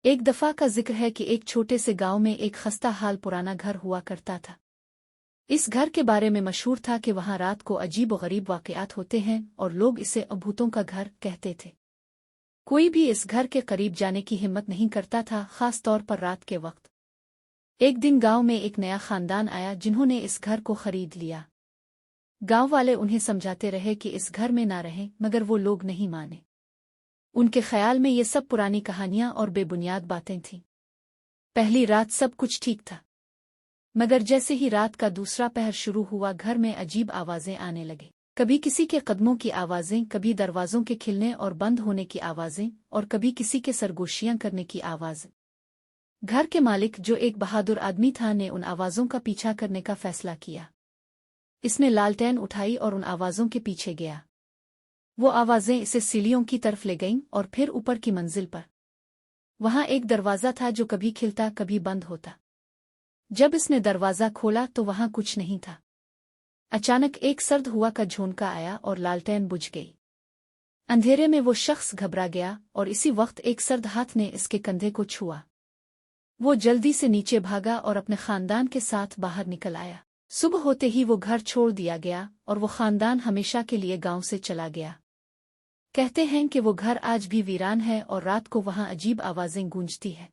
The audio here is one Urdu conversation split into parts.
ایک دفعہ کا ذکر ہے کہ ایک چھوٹے سے گاؤں میں ایک خستہ حال پرانا گھر ہوا کرتا تھا۔ اس گھر کے بارے میں مشہور تھا کہ وہاں رات کو عجیب و غریب واقعات ہوتے ہیں اور لوگ اسے بھوتوں کا گھر کہتے تھے۔ کوئی بھی اس گھر کے قریب جانے کی ہمت نہیں کرتا تھا، خاص طور پر رات کے وقت۔ ایک دن گاؤں میں ایک نیا خاندان آیا جنہوں نے اس گھر کو خرید لیا۔ گاؤں والے انہیں سمجھاتے رہے کہ اس گھر میں نہ رہیں، مگر وہ لوگ نہیں مانے۔ ان کے خیال میں یہ سب پرانی کہانیاں اور بے بنیاد باتیں تھیں۔ پہلی رات سب کچھ ٹھیک تھا، مگر جیسے ہی رات کا دوسرا پہر شروع ہوا گھر میں عجیب آوازیں آنے لگے۔ کبھی کسی کے قدموں کی آوازیں، کبھی دروازوں کے کھلنے اور بند ہونے کی آوازیں، اور کبھی کسی کے سرگوشیاں کرنے کی آواز۔ گھر کے مالک، جو ایک بہادر آدمی تھا، نے ان آوازوں کا پیچھا کرنے کا فیصلہ کیا۔ اس نے لالٹین اٹھائی اور ان آوازوں کے پیچھے گیا۔ وہ آوازیں اسے سیڑھیوں کی طرف لے گئیں اور پھر اوپر کی منزل پر۔ وہاں ایک دروازہ تھا جو کبھی کھلتا کبھی بند ہوتا۔ جب اس نے دروازہ کھولا تو وہاں کچھ نہیں تھا۔ اچانک ایک سرد ہوا کا جھونکا آیا اور لالٹین بجھ گئی۔ اندھیرے میں وہ شخص گھبرا گیا اور اسی وقت ایک سرد ہاتھ نے اس کے کندھے کو چھوا۔ وہ جلدی سے نیچے بھاگا اور اپنے خاندان کے ساتھ باہر نکل آیا۔ صبح ہوتے ہی وہ گھر چھوڑ دیا گیا اور وہ خاندان ہمیشہ کے لیے گاؤں سے چلا گیا۔ کہتے ہیں کہ وہ گھر آج بھی ویران ہے اور رات کو وہاں عجیب آوازیں گونجتی ہیں۔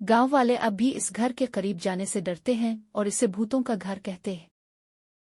گاؤں والے اب بھی اس گھر کے قریب جانے سے ڈرتے ہیں اور اسے بھوتوں کا گھر کہتے ہیں۔